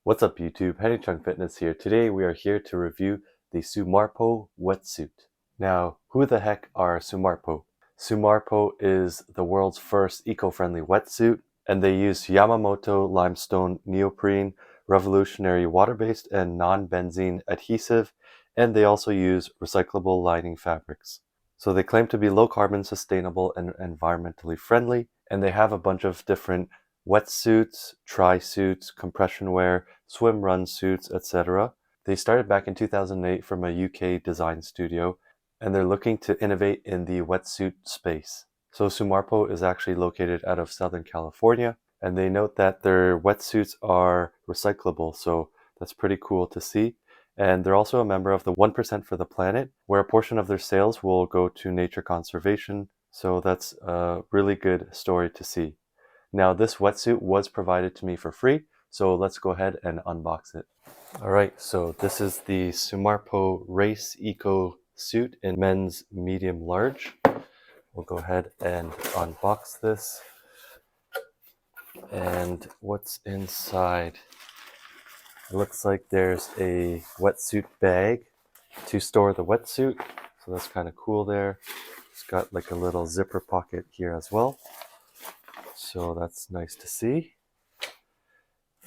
What's up YouTube, Henry Chung Fitness here. Today we are here to review the Sumarpo wetsuit. Now, who the heck are Sumarpo? Sumarpo is the world's first eco-friendly wetsuit, and they use Yamamoto limestone neoprene, revolutionary water-based and non-benzene adhesive, and they also use recyclable lining fabrics. So they claim to be low carbon, sustainable, and environmentally friendly, and they have a bunch of different wetsuits, tri-suits, compression wear, swim run suits, etc. They started back in 2008 from a UK design studio, and they're looking to innovate in the wetsuit space. So Sumarpo is actually located out of Southern California, and they note that their wetsuits are recyclable, so that's pretty cool to see. And they're also a member of the 1% for the Planet, where a portion of their sales will go to nature conservation, so that's a really good story to see. Now, this wetsuit was provided to me for free, so let's go ahead and unbox it. All right, so this is the Sumarpo Race Eco Suit in men's medium large. We'll go ahead and unbox this. And what's inside? It looks like there's a wetsuit bag to store the wetsuit, so that's kind of cool there. It's got like a little zipper pocket here as well. So that's nice to see.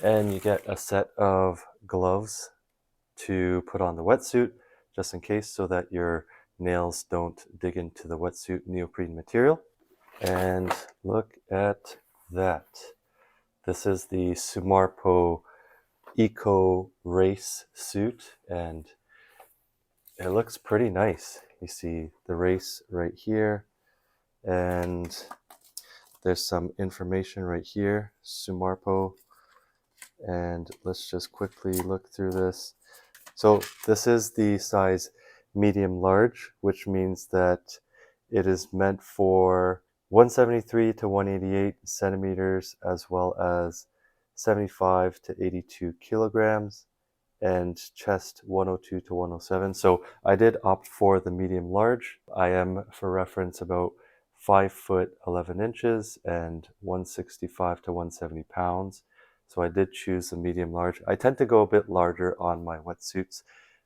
And you get a set of gloves to put on the wetsuit just in case, so that your nails don't dig into the wetsuit neoprene material. And look at that. This is the Sumarpo Eco Race suit, and it looks pretty nice. You see the race right here, and there's some information right here, Sumarpo, and let's just quickly look through this. So this is the size medium large, which means that it is meant for 173 to 188 centimeters, as well as 75 to 82 kilograms, and chest 102 to 107. So I did opt for the medium large. I am, for reference, about 5 foot 11 inches and 165 to 170 pounds. So I did choose the medium large. I tend to go a bit larger on my wetsuits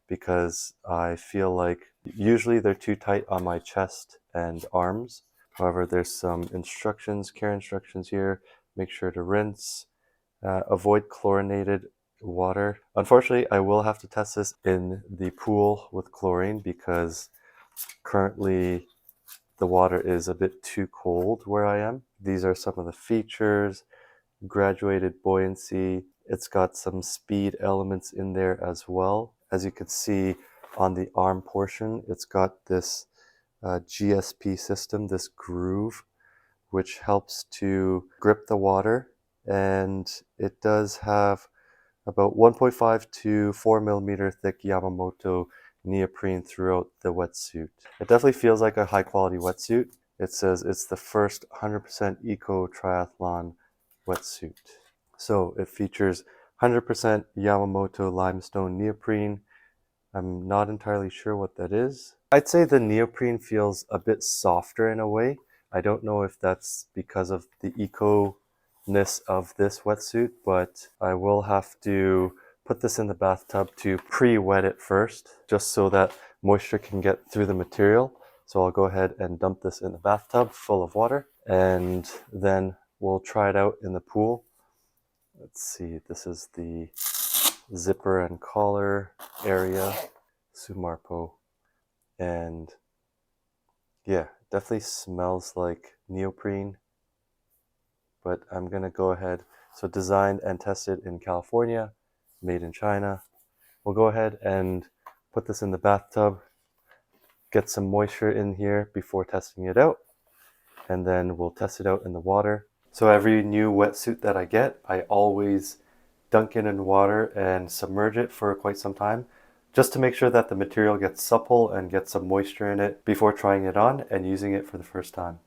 because I feel like usually they're too tight on my chest and arms. However, there's some instructions, care instructions here. Make sure to rinse, avoid chlorinated water. Unfortunately, I will have to test this in the pool with chlorine because currently the water is a bit too cold where I am. These are some of the features. Graduated buoyancy. It's got some speed elements in there as well. As you can see on the arm portion, it's got this GSP system, this groove, which helps to grip the water. And it does have about 1.5 to 4 millimeter thick Yamamoto neoprene throughout the wetsuit. It definitely feels like a high quality wetsuit. It says it's the first 100% eco triathlon wetsuit. So it features 100% Yamamoto limestone neoprene. I'm not entirely sure what that is. I'd say the neoprene feels a bit softer in a way. I don't know if that's because of the eco-ness of this wetsuit, but I will have to put this in the bathtub to pre-wet it first, just so that moisture can get through the material. So I'll go ahead and dump this in the bathtub full of water, and then we'll try it out in the pool. Let's see, this is the zipper and collar area, Sumarpo. And yeah, definitely smells like neoprene, but I'm gonna go ahead. So designed and tested in California, made in China. We'll go ahead and put this in the bathtub, get some moisture in here before testing it out, and then we'll test it out in the water. So every new wetsuit that I get, I always dunk it in water and submerge it for quite some time, just to make sure that the material gets supple and gets some moisture in it before trying it on and using it for the first time.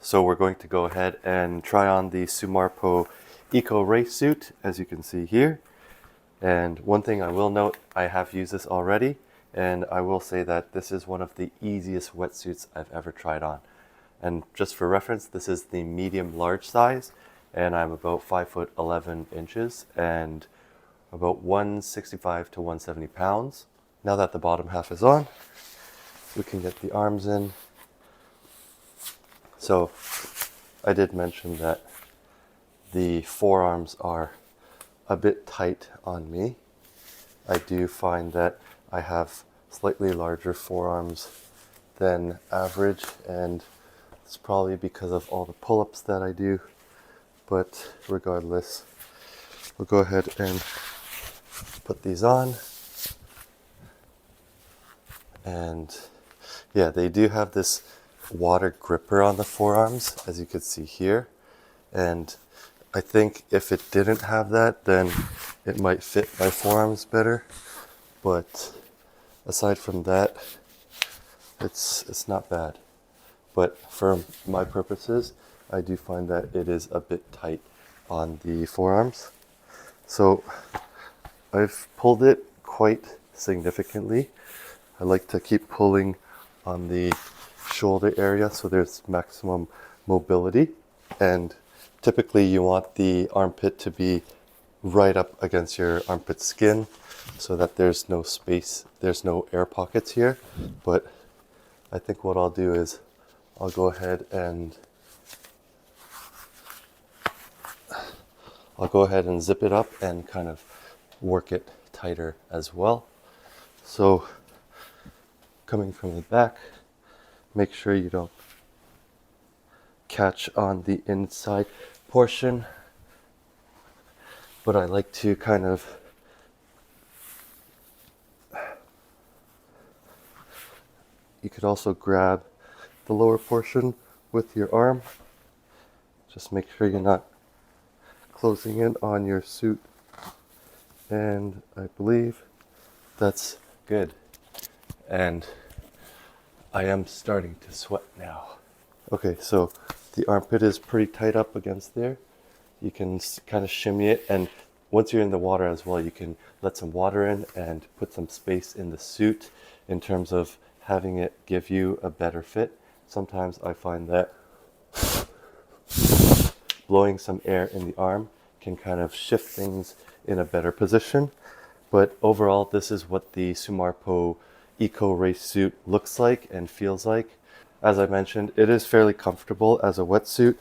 So we're going to go ahead and try on the Sumarpo Eco Race Suit, as you can see here. And one thing I will note, I have used this already, and I will say that this is one of the easiest wetsuits I've ever tried on. And just for reference, this is the medium large size, and I'm about 5'11" and about 165 to 170 pounds. Now that the bottom half is on, we can get the arms in. So I did mention that the forearms are a bit tight on me. I do find that I have slightly larger forearms than average, and it's probably because of all the pull-ups that I do. But regardless, we'll go ahead and put these on. And yeah, they do have this water gripper on the forearms, as you can see here. And I think if it didn't have that, then it might fit my forearms better. But aside from that, it's not bad. But for my purposes, I do find that it is a bit tight on the forearms. So I've pulled it quite significantly. I like to keep pulling on the shoulder area so there's maximum mobility. And typically you want the armpit to be right up against your armpit skin so that there's no space, there's no air pockets here. But I think what I'll do is I'll go ahead and zip it up and kind of work it tighter as well. So coming from the back, make sure you don't catch on the inside portion. But I like to kind of you could also grab the lower portion with your arm. Just make sure you're not closing in on your suit. And I believe that's good. And I am starting to sweat now. Okay, so the armpit is pretty tight up against there. You can kind of shimmy it, and once you're in the water as well, you can let some water in and put some space in the suit in terms of having it give you a better fit. Sometimes I find that blowing some air in the arm can kind of shift things in a better position. But overall, this is what the Sumarpo Eco Race Suit looks like and feels like. As I mentioned, it is fairly comfortable as a wetsuit.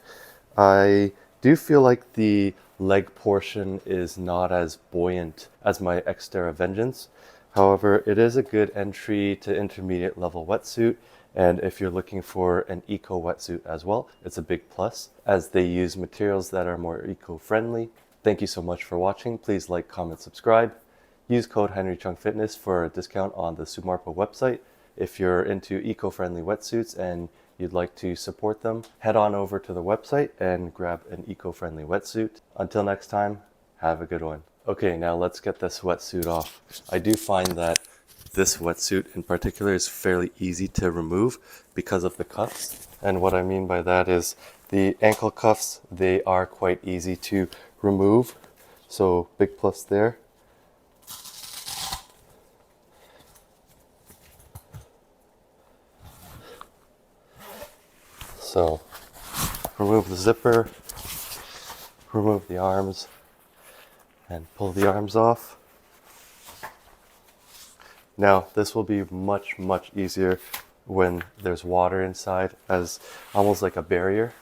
I do feel like the leg portion is not as buoyant as my Xterra Vengeance. However, it is a good entry to intermediate level wetsuit. And if you're looking for an eco wetsuit as well, it's a big plus as they use materials that are more eco-friendly. Thank you so much for watching. Please like, comment, subscribe. Use code HenryChungFitness for a discount on the Sumarpo website. If you're into eco-friendly wetsuits and you'd like to support them, head on over to the website and grab an eco-friendly wetsuit. Until next time, have a good one. Okay, now let's get this wetsuit off. I do find that this wetsuit in particular is fairly easy to remove because of the cuffs. And what I mean by that is the ankle cuffs, they are quite easy to remove. So big plus there. So remove the zipper, remove the arms, and pull the arms off. Now this will be much easier when there's water inside, as almost like a barrier,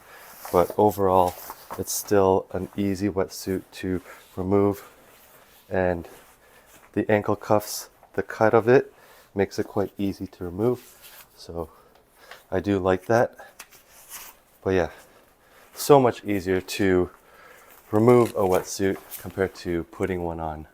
but overall it's still an easy wetsuit to remove. And the ankle cuffs, the cut of it makes it quite easy to remove, so I do like that. But yeah, so much easier to remove a wetsuit compared to putting one on.